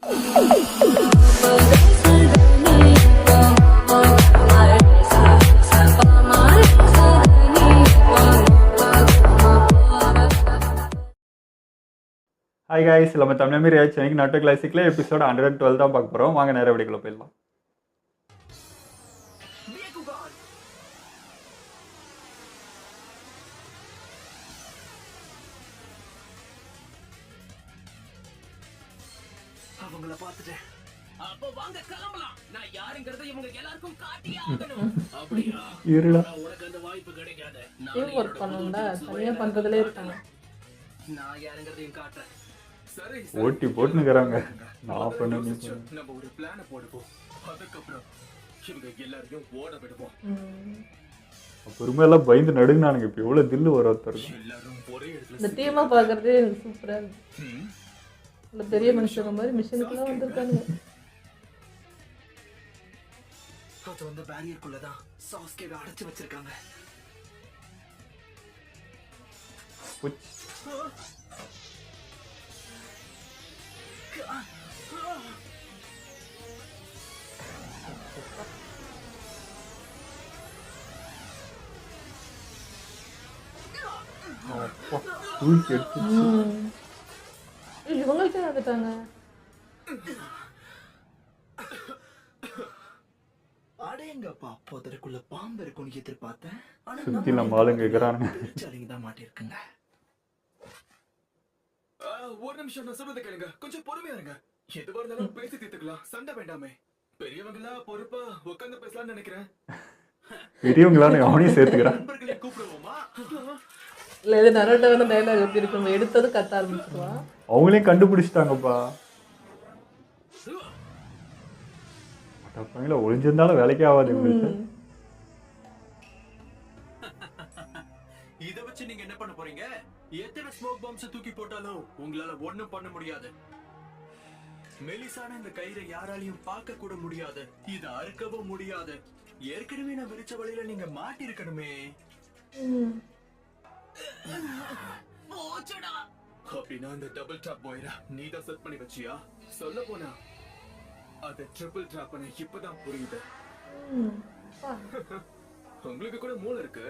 Hi guys, நம்ம தமிழ் மீறி ஆச்சு. இன்னைக்கு நாட்டு கிளாசிக்கில் எபிசோட் 112 தான் பார்க்க போகிறோம். வாங்க நேர வீடியோக்குள்ள போயிடலாம். அவங்கள பார்த்துட்டேன். அப்ப வாங்க கிளம்பலாம். நான் யாருங்கறதை இவங்க எல்லாருக்கும் காட்டியே ஆகணும். அப்படியா? இருடா. உனக்கு அந்த வாய்ப்பு கிடைக்காது. டீம் ஒர்க் பண்ணணும்டா, தனியா பண்றதுல இருக்காங்க. நான் யாருங்கறதையும் காட்டுறேன். சரி, ஓட்டி போட்டுனுக்குறாங்க. நான் பண்ண நீ பண்ணு. நம்ம ஒரு பிளான போடுவோம். அதுக்கப்புறம் இவங்க எல்லாரையும் ஓட விடுவோம். பொறுமை எல்லாம் பயந்து நடுங்கினானுங்க. இப்போ எவ்வளவு தில்லு வர ஒருத்தருக்கு. எல்லாரும் ஒரே இடத்துல இந்த டீமா பாக்குறதே எனக்கு சூப்பரா இருக்கு. இந்த பெரிய மனுஷங்க மாதிரி மிஷனுக்குலாம் வந்திருக்காங்க. அது வந்து பேரியருக்குள்ளதான் சாஸ்கேவை அடைச்சு வச்சிருக்காங்க. இவங்களுக்கு வந்துட்டாங்க. அடேங்கப்பா, புதருக்குள்ள பாம்பு இருக்கும்னு எதிர்பார்த்தேன். சுத்தி நம்ம ஆளுங்க இருக்கிறானுங்க. தான் மாட்டிருக்குங்க. ஒரு நிமிஷம், நான் சொல்றதை கேளுங்க. கொஞ்சம் பொறுமையா இருங்க. எதுவா இருந்தாலும் பேசி தீர்த்துக்கலாம். சண்டை வேண்டாமே. பெரியவங்களா பொறுப்பா உட்கார்ந்து பேசலாம்னு நினைக்கிறேன். பெரியவங்களான அவனையும் சேர்த்துக்கிறான். நண்பர்களை கூப்பிடுவோமா? இல்ல இது நரோட்டோட டயலாக் எப்படி இருக்கும்? எடுத்தது கத்த ஆரம்பிச்சிருவான். அவங்களையும் கண்டுபிடிச்சிட்டாங்கப்பா. அப்பங்கள ஒளிஞ்சிருந்தாலும் வேலைக்கே ஆகாது இவங்களுக்கு. இத வச்சு நீங்க என்ன பண்ண போறீங்க? எத்தனை ஸ்மோக் பாம்ஸ் தூக்கி போட்டாலும் உங்களால ஒண்ணும் பண்ண முடியாது. மெலிசான இந்த கயிறை யாராலையும் பார்க்க கூட முடியாது. இத அறுக்கவும் முடியாது. ஏற்கனவே நான் விரிச்ச வழியில நீங்க மாட்டி இருக்கணுமே. அப்படின்னா இந்த டபுள் டாப் பாய்ரா நீ தான் செட் பண்ணி வச்சியா? சொல்ல போனா அது ட்ரிபிள் டாப் இப்பதான் புரியுது. உங்களுக்கு கூட மூளை இருக்கு.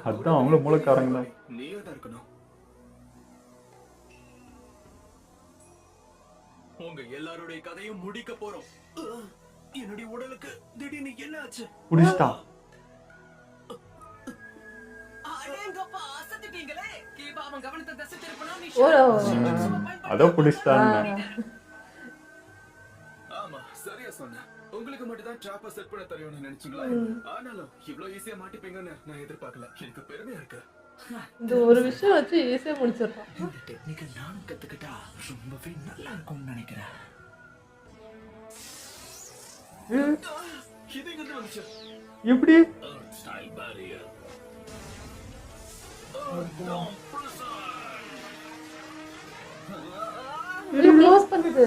அதான் அவங்களும் மூளைக்காரங்க தான். நீயே தான் இருக்கணும். உங்க எல்லாருடைய கதையும் முடிக்க போறோம். என்னுடைய உடலுக்கு திடீர்னு என்ன ஆச்சு? புடிச்சிட்டான். அதோ புடிச்சிட்டான். ஆமா, சரியா சொன்ன. உங்களுக்கு மட்டும் தான் ட்ராப்ப செட் பண்ண தெரியும்னு நினைச்சீங்களா? ஆனாலும் இவ்வளவு ஈஸியா மாட்டிப்பீங்கன்னு நான் எதிர்பார்க்கல. எனக்கு பெருமையா இருக்கு. இந்த ஒரு விஷயம் வச்சு ஈஸியா முடிச்சிடலாம். இந்த டெக்னிக்கை நானும் கத்துக்கிட்டா ரொம்பவே நல்லா இருக்கும்னு நினைக்கிறேன். இது எங்க வந்துச்சு? எப்படி? Style barrier. இது க்ளோஸ் பண்ணுது.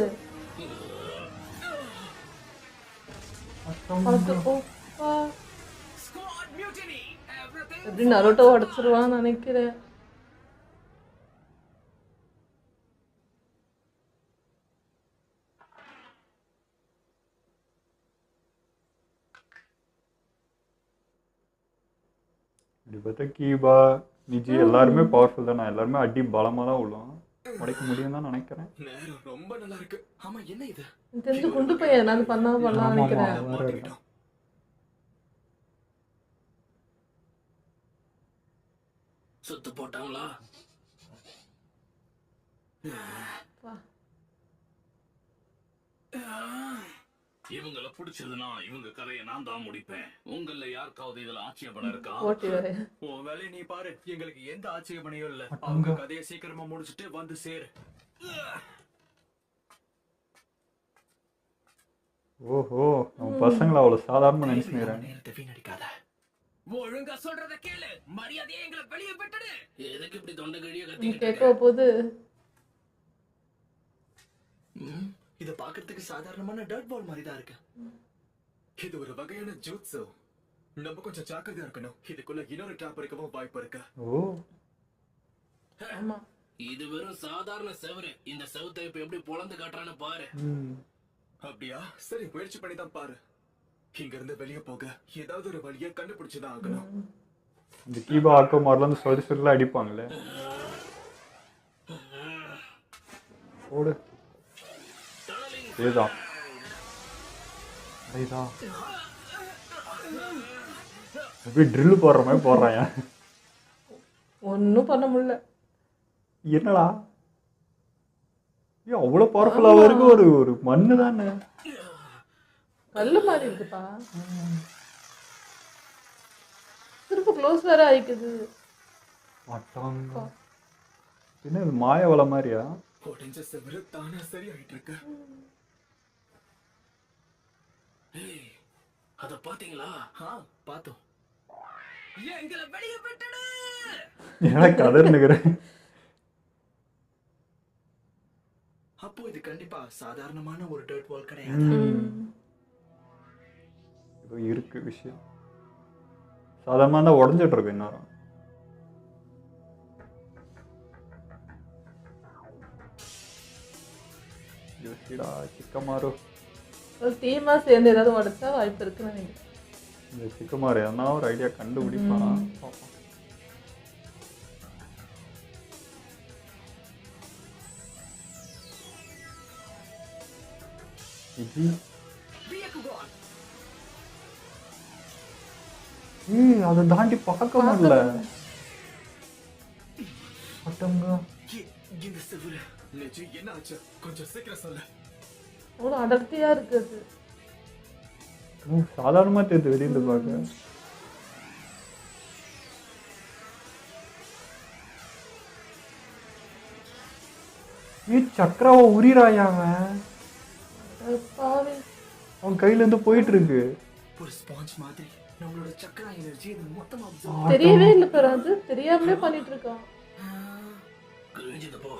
எப்படி நரோட்டோ உடைச்சிருவான்னு நினைக்கிறேன். இப்படி பார்த்தா கீபா நிஜி எல்லாருமே பவர்ஃபுல் தான். எல்லாருமே அடி பலமாக தான் விழும். உடைக்க முடியும் தான் நினைக்கிறேன். நேரம் ரொம்ப நல்லா இருக்கு. ஆமா, என்ன இது? தெரிஞ்சு கொண்டு போய் என்னால பண்ணலாம் நினைக்கிறேன். சுத்து போட்டாங்களா? இவங்கள பிடிச்சதுன்னா இவங்க கதையை நான் தான் முடிப்பேன். உங்கள யாருக்காவது இதுல ஆட்சேபணம் இருக்கா? உன் வேலையை நீ பாரு. எங்களுக்கு எந்த ஆட்சேபனையும் இல்ல. அவங்க கதையை சீக்கிரமா முடிச்சுட்டு வந்து சேரு. ஓஹோ, நம்ம பசங்களை அவ்வளவு சாதாரணமா நினைச்சுக்கிறாங்க. நேரத்தை வீணடிக்காத. ஒழுங்கா சொல்றத கேளு. மரியாதையை எங்களை வெளியே விட்டுடு. எதுக்கு இப்படி தொண்டை கழிய கத்திக்கிட்டு கேட்க போகுது? இது பாக்குறதுக்கு சாதாரணமான டர்ட் பால் மாதிரி தான் இருக்கு. இது ஒரு வகையான ஜூட்ஸு. நம்ம கொஞ்சம் ஜாக்கிரதையா இருக்கணும். இதுக்குள்ள இன்னொரு ட்ராப் இருக்கவும் வாய்ப்பு இருக்கு. ஓ, ஆமா, இது வெறும் சாதாரண செவரு. இந்த செவுத்தை இப்ப எப்படி பொளந்து காட்டுறான்னு பாரு. அப்படியா? சரி, முயற்சி பண்ணி தான் பாரு. இங்க இருந்து வெளியே போக ஏதாவது ஒரு வழியை கண்டுபிடிச்சுதான் ஆகணும். இந்த கீபா ஆக்கோ மாதிரிலாம் இந்த சொல்லி சொல்லலாம் அடிப்பாங்களே. ஓடு. இதேதான் இதேதான் எப்படி ட்ரில் போடுற மாதிரி போடுறான். ஒன்றும் பண்ண முடியல. என்னடா ஏன் அவ்வளோ பவர்ஃபுல்லாக இருக்கு? ஒரு ஒரு மண்ணு தானே, கல்லு மாதிரி இருக்குப்பா. திரும்ப க்ளோஸ் வேற ஆயிக்குது. மாட்டாங்க. என்ன இது மாய வலை மாதிரியா? உடைஞ்ச செவரு தானா சரி ஆயிட்டு இருக்கு. ஏய், அத பாத்தீங்களா? பார்த்தோம். எங்களை வெளியே விட்டுடு. ஏன்னா கதர்னுக்கிறேன். அப்போ இது கண்டிப்பா சாதாரணமான ஒரு டர்ட் வால் கிடையாது. ஏதோ இருக்கு விஷயம். சாதாரணமாக தான் உடஞ்சிட்டு இருக்கு இன்னும். யோசிடா சிக்கமாரு. ஒரு டீமா சேர்ந்து ஏதாவது உடைச்சா வாய்ப்பு இருக்குன்னு நினைக்கிறேன். இந்த சிக்கமாரு எதனா ஒரு ஐடியா கண்டுபிடிப்பானா பார்ப்போம். இது அதை தாண்டி பார்க்க முடியல. அட்டங்க இந்த செவரு நிஜம் என்ன ஆச்சு? கொஞ்சம் சீக்கிரம் சொல்லு. அவ்வளோ அடர்த்தியா இருக்குது. சாதாரணமா தெரியுது வெளியில பார்க்க. சக்கராவை உரிறாயா அவன்? அவன் கையில இருந்து போயிட்டு இருக்கு. ஒரு ஸ்பாஞ்ச் மாதிரி நம்மளோட சக்கரா எனர்ஜி இது மொத்தமா தெரியவே இல்லை பாரு. அது தெரியாமலே பண்ணிட்டு இருக்கான். கிழிஞ்சது போ.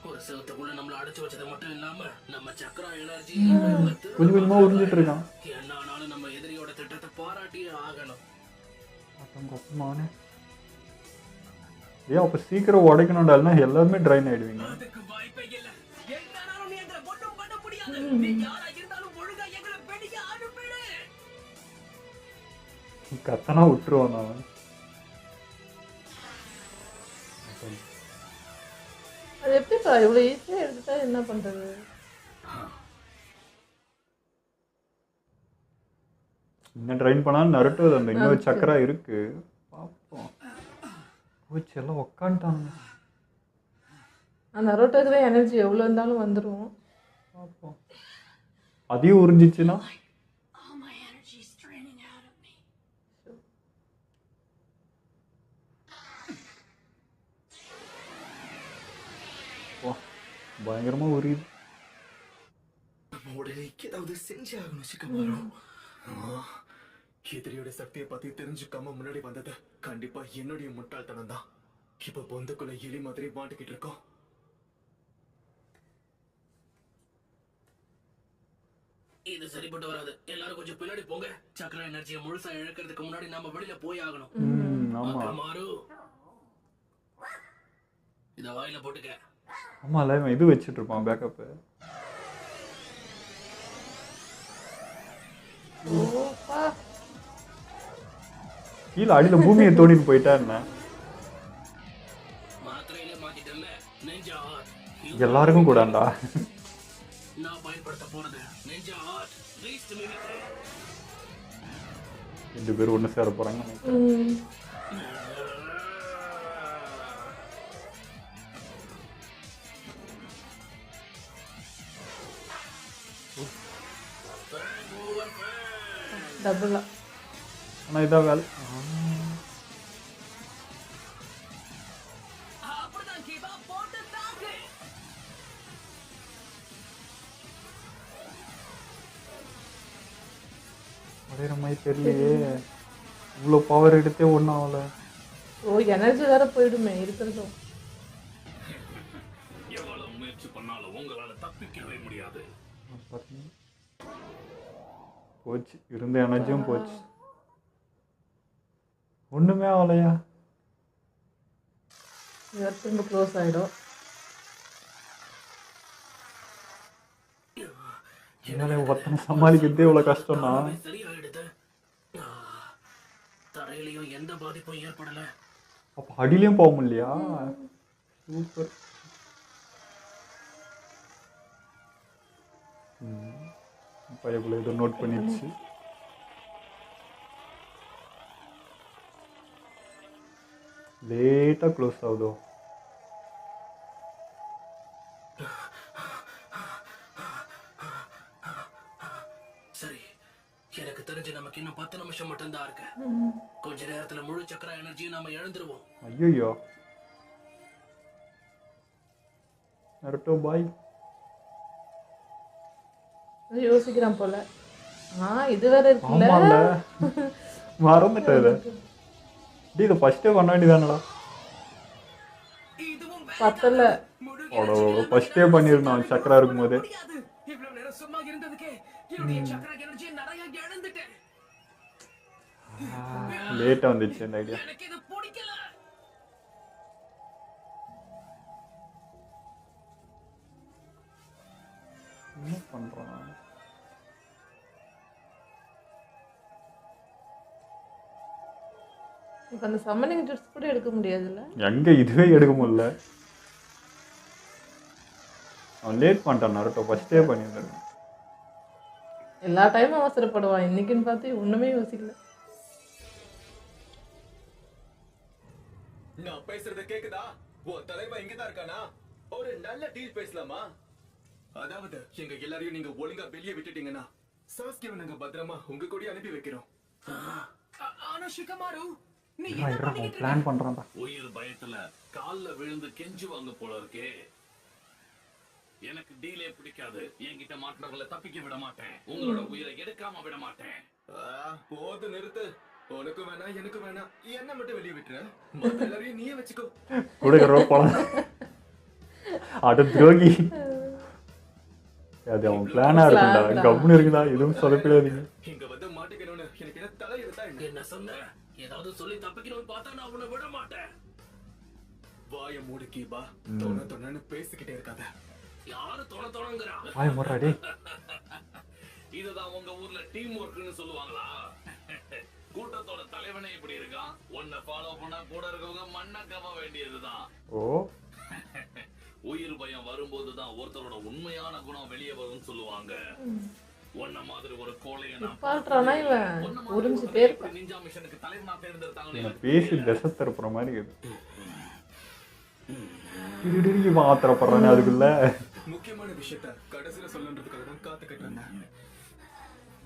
ஒரு செவத்துக்குள்ள நம்மள அடைச்சு வச்சது மட்டும் இல்லாம நம்ம சக்கரா எனர்ஜி கொஞ்சம் கொஞ்சமா உறிஞ்சிட்டு இருக்கான். என்ன ஆனாலும் நம்ம எதிரியோட திட்டத்தை பாராட்டியே ஆகணும். ஏன் அப்ப சீக்கிரம் உடைக்கணும்டால்னா எல்லாருமே ட்ரைன் ஆயிடுவீங்க. அதுக்கு வாய்ப்பே இல்ல. என்னாலும் நீ எங்களை ஒண்ணும் பண்ண முடியாது. நீ யாரா இருந்தாலும் ஒழுங்கா எங்களை வெளியே அனுப்பிடு. கத்தனா விட்டுருவான் அவன். அது எப்படிப்பா இவ்வளோ ஈஸியாக எடுத்துட்டா என்ன பண்ணுறது? இன்னும் ட்ரைன் பண்ணாலும் நருட்டு அந்த இன்னொரு சக்கரா இருக்கு. பார்ப்போம். போச்சு எல்லாம் உக்காண்டாங்க. அந்த அரோட்டாக்கு தான் எனர்ஜி எவ்வளோ இருந்தாலும் வந்துடும். பார்ப்போம். அதையும் உறிஞ்சிச்சுன்னா பயங்கரமா உரியுது. நம்ம உடனே ஏதாவது செஞ்சு ஆகணும் சிக்கமாரோ. எதிரியோட சக்தியை பத்தி தெரிஞ்சுக்காம முன்னாடி வந்தது கண்டிப்பா என்னுடைய முட்டாள்தனம் தான். இப்ப பொந்துக்குள்ள எலி மாதிரி மாட்டிக்கிட்டு இருக்கோம். இது சரிப்பட்டு வராது. எல்லாரும் கொஞ்சம் பின்னாடி போங்க. சக்கர எனர்ஜியை முழுசா இழக்கிறதுக்கு முன்னாடி நாம வெளியில போய் ஆகணும். ஆமா மாறு. இத வாயில போட்டுக்க. ஆமால இவன் இது வச்சுட்டு இருப்பான் பேக்கப். கீழே அடியில பூமியை தோண்டிட்டு போயிட்டா என்ன? மாத்திரையில மாத்திட்டல. நெஞ்சா எல்லாருக்கும் கூடாண்டா. நான் பயன்படுத்த போறது நெஞ்சா ஆர்ட் ரீஸ்ட் மிமிக்ரி. ரெண்டு பேரும் ஒண்ணு சேர போறாங்க. டபுளா. ஆனா இதான் வேலை. அப்படிதான் கீபா போட்டு தாக்கு. ஒரே மாதிரி தெரியலையே. இவ்வளோ பவர் எடுத்தே ஒன்றும் ஆகல. ஓ எனர்ஜி வேற போயிடுமே இருக்கிறதும். எவ்வளவு முயற்சி பண்ணாலும் உங்களால தப்பிக்கவே முடியாது. போச்சு, இருந்த எனர்ஜியும் போச்சு. ஒண்ணுமே ஆகலையா? இது திரும்ப க்ளோஸ் ஆகிடும். என்னால ஒருத்தனை சமாளிக்கிறதே இவ்வளோ கஷ்டம்னா சரியாயிடுது. தரையிலையும் எந்த பாதிப்பும் ஏற்படல. அப்போ அடியிலையும் போக முடியலையா? சூப்பர். பையக்குள்ள ஏதோ நோட் பண்ணிடுச்சு. லேட்டாக க்ளோஸ் ஆகுதோ? சரி, எனக்கு தெரிஞ்சு நமக்கு இன்னும் 10 நிமிஷம் மட்டும்தான் இருக்கு. கொஞ்ச நேரத்துல முழு சக்கர எனர்ஜியை நாம இழந்துருவோம். ஐயோ நருட்டோ பாய். யோசிக்கிறான் போல. இது வேற இருக்குல்ல. ஆமாம்ல, மறந்துட்டேன் இதை. இதை ஃபஸ்ட்டே பண்ண வேண்டியதானடா. பத்தல. அவ்வளோ ஃபஸ்ட்டே பண்ணியிருந்தான் சக்கரா இருக்கும்போது. இவ்வளவு நேரம் சும்மா இருந்ததுக்கே என்னுடைய சக்கர எனர்ஜியை நிறைய இழந்துட்டேன். லேட்டாக வந்துச்சு அந்த ஐடியா. எனக்கு இது பிடிக்கல. என்ன பண்ணுறான்? இப்போ அந்த சம்மனிங் ட்ரெஸ் கூட எடுக்க முடியாதுல்ல. எங்கே இதுவே எடுக்க முடியல. அவன் லேட் பண்ணிட்டான். நருட்டோ ஃபஸ்ட்டே பண்ணியிருந்தாரு. எல்லா டைமும் அவசரப்படுவான். இன்னைக்குன்னு பார்த்து ஒன்றுமே யோசிக்கல. நான் பேசுறது கேக்குதா? உன் தலைவன் இங்கதான் இருக்கானா? ஒரு நல்ல டீல் பேசலாமா? அதாவது எங்க எல்லாரையும் நீங்க ஒழுங்கா வெளியே விட்டுட்டீங்கன்னா சாஸ்கியை நாங்க பத்திரமா உங்க கூட அனுப்பி வைக்கிறோம். ஆனா ஷிகமாரு, நீ பிளான் பண்ணுறான்டா. உயிர் பயத்துல கால்ல விழுந்து கெஞ்சுவாங்க போல இருக்கே. எனக்கு டீலே பிடிக்காது. என்கிட்ட மாற்றவங்களை தப்பிக்க விட மாட்டேன். உங்களோட உயிரை எடுக்காம விட மாட்டேன். போது நிறுத்து. உனக்கு வேணாம், எனக்கு வேணாம். என்ன மட்டும் வெளியே விட்டுற. மத்த எல்லாரையும் நீயே வச்சுக்கோ. கொடுக்குற போலாம். அட துரோகி. அது அவன் பிளானா இருக்குண்டா. கம்முன்னு இருக்குடா. எதுவும் சொல்லக்கூடாதீங்க. இங்க வந்து மாட்டிக்கணும்னு எனக்கு என்ன தலை இருந்தா என்ன சொன்ன? ஏதாவது சொல்லி தப்பிக்கணும்னு பார்த்தா நான் உன்னை விட மாட்டேன். வாய மூடு கீபா. தொண்ணு பேசிக்கிட்டே இருக்காத. யாரு தொணங்கிறா? வாய் முறாடி. இதுதான் உங்க ஊர்ல டீம் ஒர்க்னு சொல்லுவாங்களா? கூட்டத்தோட தலைவனே இப்படி இருக்கான். உன்னை ஃபாலோ பண்ணா கூட இருக்கவங்க மண்ணை கவ வேண்டியதுதான். ஓ, உயிர் பயம் வரும்போதுதான் ஒருத்தரோட உண்மையான குணம் வெளியே வரும்னு சொல்லுவாங்க. உன்ன மாதிரி ஒரு கோழையை நான் பால்றானா இவன் புரிஞ்சுட்டே இருப்பான். நிஞ்சா மிஷனுக்கு தலைவனா தேர்ந்தெடுத்தாங்க. நான் பேசி திசை திருப்புற மாதிரி இருக்குது. திருடி மாத்திரப்படுறானே அதுக்குள்ள. முக்கியமான விஷயத்த கடைசியில சொல்லன்றதுக்காக தான் காத்துக்கிட்டு இருந்தேன்.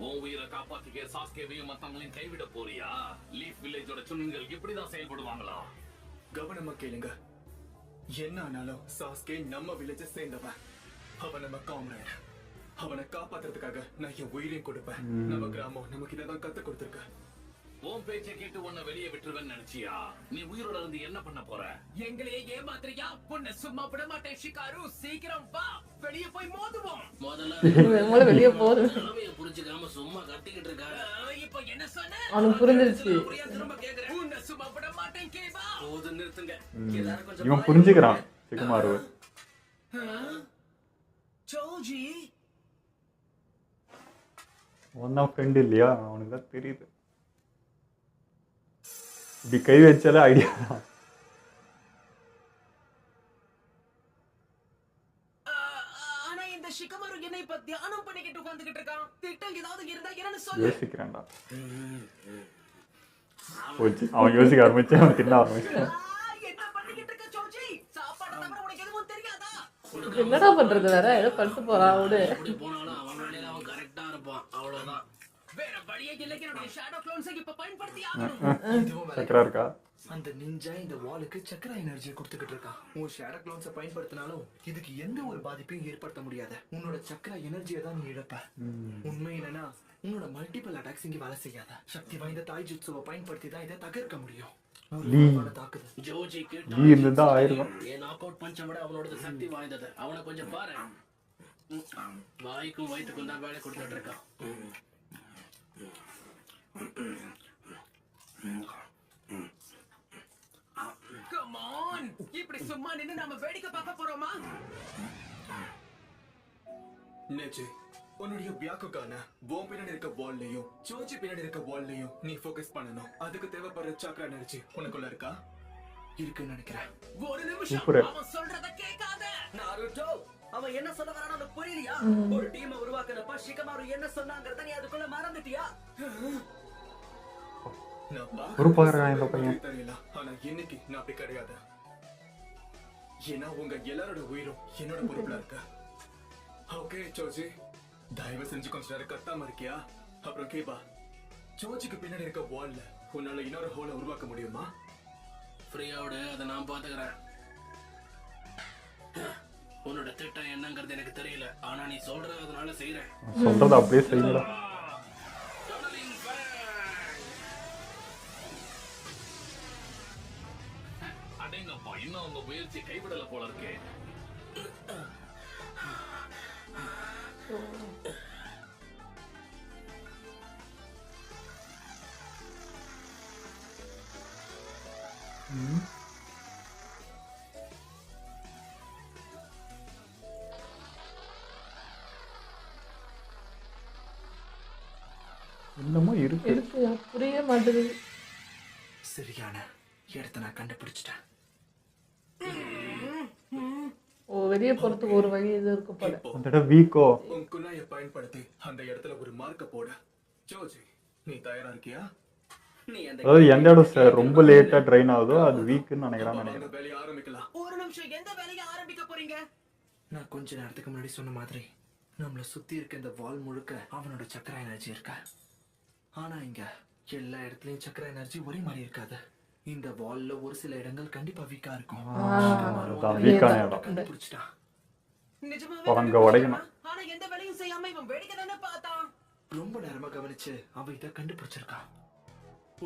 உன் உயிரை காப்பாத்திக்க சாஸ்கேவையும் மத்தவங்களையும் கைவிட போறியா? லீஃப் வில்லேஜோட சுன்னிகள் இப்படிதான் செயல்படுவாங்களா? கவனமா கேளுங்க. என்ன ஆனாலும் சாஸ்கே நம்ம வில்லேஜை சேர்ந்தவன். அவன் நம்ம காம்ரேட். அவனை காப்பாத்துறதுக்காக நான் என் உயிரையும் கொடுப்பேன். நம்ம கிராமம் நமக்கு இதான் கத்து கொடுத்துருக்க. உன் பேச்சை கேட்டு உன்னை வெளியே விட்டுருவேன்னு நினைச்சியா? நீ உயிரோட இருந்து என்ன பண்ண போற? எங்களையே ஏமாத்துறியா? உன்னை சும்மா விட மாட்டேன் ஷிகாரு. சீக்கிரம் வா, வெளியே போய் மோதுவோம். முதல்ல வெளியே போகுது. புரிஞ்சுக்காம சும்மா கத்திக்கிட்டு இருக்காரு. இப்ப என்ன சொன்ன? அவனுக்கு புரிஞ்சிருச்சு. திரும்ப கேக்குறேன். உன்னை சும்மா விட மாட்டேன் கேவா. போது நிறுத்துங்க. எல்லாரும் கொஞ்சம் இவன் புரிஞ்சுக்கிறான் சிக்குமாரு. ஜோஜி ஒன்னா ஃப்ரெண்ட் இல்லையா? அவனுக்கு தான் தெரியுது. இப்படி கை வச்சாலே ஐடியா தான். ஆனா இந்த ஷிகமாரு என்னை இப்ப தியானம் பண்ணிக்கிட்டு உட்கார்ந்துகிட்டு இருக்கான். திட்டம் ஏதாவது இருந்தா என்னன்னு சொல்லு. யோசிக்கிறான்டா. போச்சு, அவன் யோசிக்க ஆரம்பிச்சு அவன் தின்ன ஆரம்பிச்சான். என்ன பண்ணிக்கிட்டு இருக்க ஜோஜி? சாப்பாடு தவிர உனக்கு எதுவும் தெரியாதா? என்னடா பண்றது வேற? ஏதோ பண்ணிட்டு போறான். விடு. எப்படி போனாலும் அவன் வேலையில அவன் கரெக்டா இருப்பான். அவ்வளவுதான். வேற வழியே இல்லைங்க. என்னுடைய ஷேடோ க்ளோன்ஸை இப்ப பயன்படுத்தி ஆகணும். சக்கரா இருக்கா? அந்த நிஞ்சா இந்த வாலுக்கு சக்கர எனர்ஜியை கொடுத்துக்கிட்டு இருக்கான். உன் ஷேடோ க்ளோன்ஸை பயன்படுத்தினாலும் இதுக்கு எந்த ஒரு பாதிப்பையும் ஏற்படுத்த முடியாது. உன்னோட சக்கர எனர்ஜியை தான் நீ இழப்ப. உண்மை என்னன்னா உன்னோட மல்டிபிள் அட்டாக்ஸ் இங்க வேலை செய்யாத. சக்தி வாய்ந்த தாய் ஜுட்சுவை பயன்படுத்தி தான் இதை தகர்க்க முடியும். தாக்குது ஜோஜிக்கு இருந்தா ஆயிருக்கும். ஏன் நாக் அவுட் பஞ்சை விட அவனோட சக்தி வாய்ந்தது. அவனை கொஞ்சம் பாரு. வாய்க்கும் வயிற்றுக்கும் தான் வேலை கொடுத்துட்டு இருக்கான். Come on. ஒன். இப்படி சும்மா நின்னு நாம வேடிக்கை பார்க்க போறோமா? நேஜி, உன்னுடைய பியாக்குக்கான உன் பின்னாடி இருக்க வால்லையும் சோச்சி பின்னாடி இருக்க வால்லையும் நீ ஃபோக்கஸ் பண்ணணும். அதுக்கு தேவைப்படுற சக்ரா எனர்ஜி உனக்குள்ள இருக்கா? இருக்குன்னு நினைக்கிறேன். ஒரு நிமிஷம், சூப்பர். அவன் சொல்றத கேட்காத. நாருட்டோ, அவன் என்ன சொல்ல வரானோ உனக்கு புரியலையா? ஒரு டீமை உருவாக்குறப்ப ஷிகமாரு என்ன சொன்னாங்கறத நீ அதுக்குள்ள மறந்துட்டியா? பொறுப்பாகிறான் இந்த பையன். தெரியல, ஆனா இன்னைக்கு நான் அப்படி கிடையாது. ஏன்னா உங்க எல்லாரோட உயிரும் என்னோட பொறுப்புல இருக்கு. ஓகே சோஜி, தயவு செஞ்சு கொஞ்ச நேரம் கத்தாம இருக்கியா? அப்புறம் கேப்பா, சோஜிக்கு பின்னாடி இருக்க வால்ல உன்னால இன்னொரு ஹோலை உருவாக்க முடியுமா? ஃப்ரீயாவோட அதை நான் பாத்துக்கிறேன். உன்னோட திட்டம் என்னங்கிறது எனக்கு தெரியல, ஆனா நீ சொல்ற அதனால செய்யறேன். சொல்றத அப்படியே செய்யலாம். அடேங்கப்பா, இன்னும் உங்க முயற்சி கைவிடல போல இருக்கே. இன்னமும் இருக்கு. இருக்கு புரிய மாட்டேங்குது. சரியான இடத்த நான் கண்டுபிடிச்சிட்டேன். ஓ வெளியே போறதுக்கு ஒரு வழி எதுவும் இருக்கு போல. அந்த இடம் வீக்கோ. உன் குழாயை பயன்படுத்தி அந்த இடத்துல ஒரு மார்க்க போட. ஜோஜி, நீ தயாரா இருக்கியா? நீ அந்த அதாவது எந்த இடம் ரொம்ப லேட்டா ட்ரெயின் ஆகுதோ அது வீக்குன்னு நினைக்கிறேன். வாங்க, வேலையை ஆரம்பிக்கலாம். ஒரு நிமிஷம், எந்த வேலையை ஆரம்பிக்க போறீங்க? நான் கொஞ்ச நேரத்துக்கு முன்னாடி சொன்ன மாதிரி நம்மளை சுத்தி இருக்க இந்த வால் முழுக்க அவனோட சக்கர எனர்ஜி இருக்கா. ஆனா இங்க எல்லா இடத்துலயும் சக்கர எனர்ஜி ஒரே மாதிரி இருக்காது. இந்த வால்ல ஒரு சில இடங்கள் கண்டிப்பா வீக்கா இருக்கும். அதான் வீக்கான இடம். கண்டுபிடிச்சிட்டான். நிஜமாவே அங்க உடைக்கணும். ஆனா எந்த வேலையும் செய்யாம இவன் வேடிக்கை தானே பார்த்தான். ரொம்ப நேரமா கவனிச்சு அவன் இதை கண்டுபிடிச்சிருக்கான்.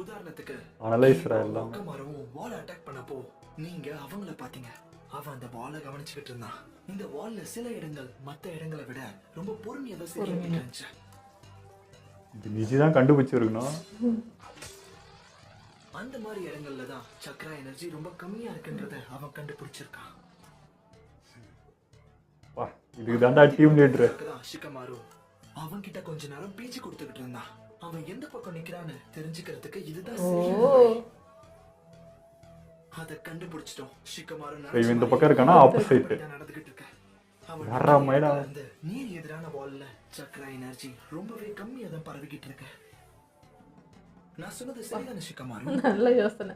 உதாரணத்துக்கு அனலைசரா எல்லாம். மரமும் வால் அட்டாக் பண்ணப்போ நீங்க அவங்கள பாத்தீங்க. அவன் அந்த வாலை கவனிச்சுக்கிட்டு இருந்தான். இந்த வால்ல சில இடங்கள் மத்த இடங்களை விட ரொம்ப பொறுமையா தான் சரியா இருந்துச்சு. இது நிஜி தான் கண்டுபிடிச்சிருக்கணும். அந்த மாதிரி இடங்கள்ல தான் சக்ரா எனர்ஜி ரொம்ப கம்மியா இருக்குன்றத அவன் கண்டுபிடிச்சிருக்கான். வா, இதுக்கு தாண்டா டீம் லீடர். ஷிகமாரு அவன் கிட்ட கொஞ்ச நேரம் பேச்சு கொடுத்துக்கிட்டு இருந்தான். அவன் எந்த பக்கம் நிக்கிறான்னு தெரிஞ்சுக்கிறதுக்கு இதுதான் சரியான வழி. அத கண்டுபிடிச்சிட்டோம். ஷிகமாரு இவன் இந்த பக்கம் இருக்கானா ஆப்போசிட். நடந்துகிட்டு இருக்க. யாரா மைடா? அந்த நீர் எதிரான வால்ல சக்ரா எனர்ஜி ரொம்பவே கம்மியா தான் பரவிக்கிட்டு இருக்கு. நான் சொன்னது சரிதானே ஷிகமாரு? நல்ல யோசனை.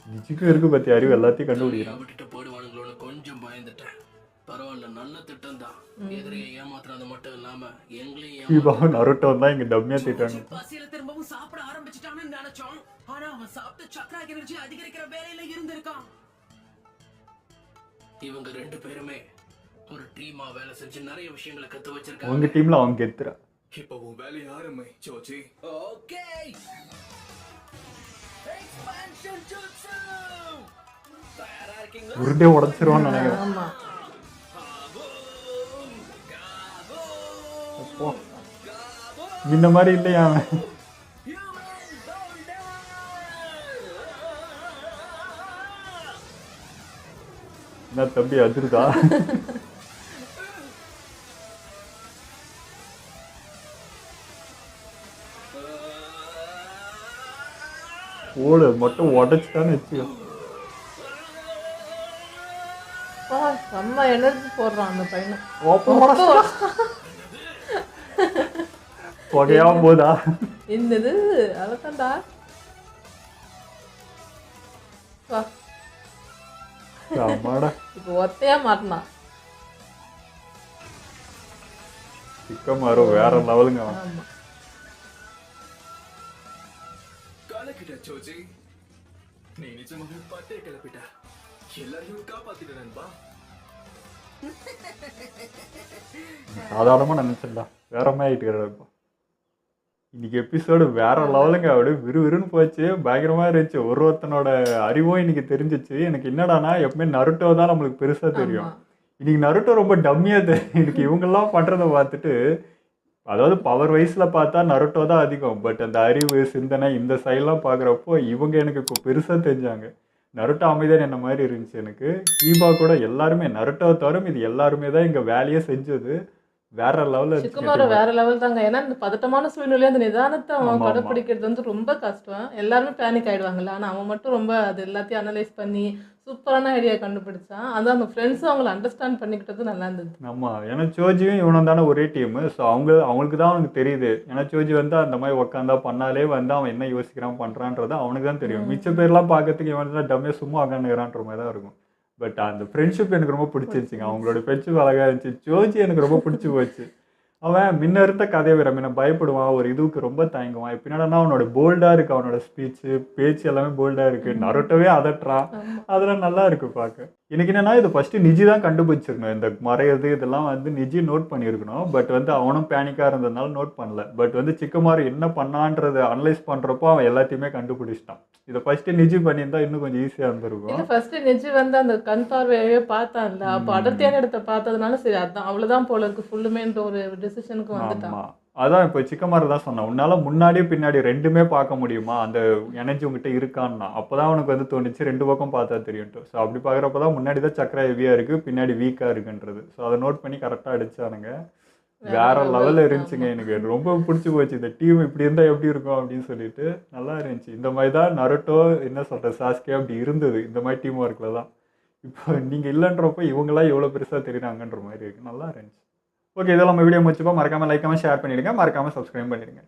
நிஜிக்கும் இருக்கு பத்தி அறிவு எல்லாத்தையும் கண்டுபிடிக்கிறான். விட்டுட்டு போயிடுவானுங்களோட கொஞ்சம் பயந்துட்டேன். பரவாயில்ல, நல்ல திட்டம் தான். எதிரியை ஏமாத்துறது மட்டும் இல்லாம எங்களையும் கீபாவும் நருட்டோ தான் இங்க டம்மியா திட்டாங்க. பசியில திரும்பவும் சாப்பிட ஆரம்பிச்சிட்டான்னு நினைச்சோம். ஆனா அவன் சாப்பிட்டு சக்ரா எனர்ஜி அதிகரிக்கிற வேலையில இருந்திருக்கான். இவங்க ரெண்டு பேருமே ஒரு டீமா வேலை செஞ்சு நிறைய விஷயங்களை கத்து உங்க வச்சிருக்காங்க. டீம்ல அவங்க கெத்துறா. இப்போ உன் வேலையை ஆரம்பி ஜோஜி. ஓகே, எக்ஸ்பான்ஷன் ஜுட்சு தயாரா இருக்கீங்களா? உருண்டே உடைச்சிருவான்னு நினைக்கிறேன். ஆமா அப்போ இந்த மாதிரி இல்லையா அவன்? என்ன தம்பி அதிருதா? ஓடு மட்டும் உடைச்சிட்டான்னு வச்சுக்கோ. செம்ம எனர்ஜி போடுறான் அந்த பையனை. புகையாம போதா? என்னது அழகாண்டா. வா ஆமாடா. இப்போ ஒத்தையா மாட்டினான். சிக்கமாரோ வேற லெவலுங்க அவன். ஆமா கலக்கிட்ட ஜோஜி, நீ நிஜமாக பட்டே கிளப்பிட்ட. எல்லாரையும் காப்பாத்திட்ட நண்பா. சாதாரணமா நினைச்சிடலாம். வேற மாதிரி ஆயிட்டு இப்போ. இன்னைக்கு எபிசோடு வேற லெவலுங்க. அப்படியே விறுவிறுன்னு போச்சு. பயங்கரமா இருந்துச்சு. ஒருத்தனோட அறிவும் இன்னைக்கு தெரிஞ்சிச்சு. எனக்கு என்னடானா எப்பவுமே நருட்டோ தான் நம்மளுக்கு பெருசா தெரியும். இன்னைக்கு நருட்டோ ரொம்ப டம்மியா தெரியும். இன்னைக்கு இவங்கெல்லாம் பண்றதை பார்த்துட்டு, அதாவது பவர் வைஸ்ல பார்த்தா நருட்டோ தான் அதிகம். பட் அந்த அறிவு சிந்தனை இந்த சைட்லாம் பார்க்குறப்போ இவங்க எனக்கு இப்போ பெருசா தெரிஞ்சாங்க. நருட்டோ அமைதியாக என்ன மாதிரி இருந்துச்சு எனக்கு. கீபா கூட எல்லாருமே நருட்டோவை தவிர இது எல்லாருமே தான் இங்கே வேலையே செஞ்சது. வேற லெவலில் இருந்துச்சு. சிக்குமாரு வேற லெவல் தாங்க. ஏன்னா இந்த பதட்டமான சூழ்நிலையில அந்த நிதானத்தை அவன் ஆமா. கடைப்பிடிக்கிறது வந்து ரொம்ப கஷ்டம். எல்லாருமே பேனிக் ஆயிடுவாங்கல்ல. ஆனா அவன் மட்டும் ரொம்ப அது எல்லாத்தையும் அனலைஸ் பண்ணி சூப்பரான ஐடியா கண்டுபிடிச்சான். அதான் அந்த ஃப்ரெண்ட்ஸும் அவங்கள அண்டர்ஸ்டாண்ட் பண்ணிக்கிட்டது நல்லா இருந்தது. ஆமாம், ஏன்னா சோஜியும் இவனும் தானே ஒரே டீமு. ஸோ அவங்களுக்கு தான் அவனுக்கு தெரியுது. ஏன்னா சோஜி வந்து அந்த மாதிரி உட்காந்தா பண்ணாலே வந்து அவன் என்ன யோசிக்கிறான் பண்ணுறான்றது அவனுக்கு தான் தெரியும். மிச்ச பேர்லாம் பார்க்கறதுக்கு இவன் தான் டம்மே சும்மா உட்காந்துக்கிறான்ற மாதிரி தான் இருக்கும். பட் அந்த ஃப்ரெண்ட்ஷிப் எனக்கு ரொம்ப பிடிச்சிருச்சுங்க. அவங்களோட ஃப்ரெண்ட்ஷிப் அழகாக இருந்துச்சு. ஜோஜி எனக்கு ரொம்ப பிடிச்சி போச்சு. அவன் முன்ன இருந்த கதையை வேற முன்ன பயப்படுவான், ஒரு இதுக்கு ரொம்ப தயங்குவான். இப்போ என்னன்னா அவனோட போல்டாக இருக்குது, அவனோட ஸ்பீச்சு பேச்சு எல்லாமே போல்டாக இருக்குது. நருட்டோவே அதட்டுறான். அதெல்லாம் நல்லா இருக்கு பார்க்க. எனக்கு என்னன்னா இது ஃபர்ஸ்ட் நிஜி தான் கண்டுபிடிச்சிருக்கணும். இந்த மறையிறது இதெல்லாம் வந்து நிஜி நோட் பண்ணியிருக்கணும். பட் வந்து அவனும் பேனிக்காக இருந்ததுனால நோட் பண்ணல. பட் வந்து சிக்கமாரு என்ன பண்ணான்றதை அனலைஸ் பண்ணுறப்போ அவன் எல்லாத்தையுமே கண்டுபிடிச்சிட்டான். இதை ஃபர்ஸ்ட் நிஜி பண்ணியிருந்தா இன்னும் கொஞ்சம் ஈஸியாக இருந்திருக்கும். இல்ல ஃபர்ஸ்ட் நிஜி வந்து அந்த கண் பார்வையவே பார்த்தான்ல. அப்போ அடர்த்தியான இடத்த பார்த்ததுனால சரி அதான் அவ்வளவுதான் போல இருக்கு ஃபுல்லுமேன்ற ஒரு டிசிஷனுக்கு வந்துட்டான். ஆமா, அதான் இப்போ சிக்கமாரு தான் சொன்னான், உன்னால முன்னாடியும் பின்னாடி ரெண்டுமே பார்க்க முடியுமா, அந்த எனர்ஜி உங்ககிட்ட இருக்கான்னா. அப்போதான் அவனுக்கு வந்து தோணுச்சு ரெண்டு பக்கம் பார்த்தா தெரியும்ட்டு. ஸோ அப்படி பார்க்குறப்ப தான் முன்னாடி தான் சக்கரை ஹெவியாக இருக்குது, பின்னாடி வீக்காக இருக்குன்றது. ஸோ அதை நோட் பண்ணி கரெக்டாக அடிச்சானுங்க. வேற லெவலில் இருந்துச்சுங்க. எனக்கு ரொம்ப பிடிச்சி போச்சு. இந்த டீம் இப்படி இருந்தால் எப்படி இருக்கும் அப்படின்னு சொல்லிட்டு நல்லா இருந்துச்சு. இந்த மாதிரி தான் நருட்டோ என்ன சொல்கிறது சாஸ்கே அப்படி இருந்தது. இந்த மாதிரி டீம் ஒர்க்கில் தான். இப்போ நீங்கள் இல்லைன்றப்போ இவங்களாம் எவ்வளோ பெருசாக தெரியுறாங்கன்ற மாதிரி இருக்குது. நல்லா இருந்துச்சு. ஓகே, இதெல்லாம் நம்ம வீடியோ முடிச்சுப்போம். மறக்காமல் லைக் ஷேர் பண்ணிடுங்க, மறக்காமல் சப்ஸ்கிரைப் பண்ணிடுங்க.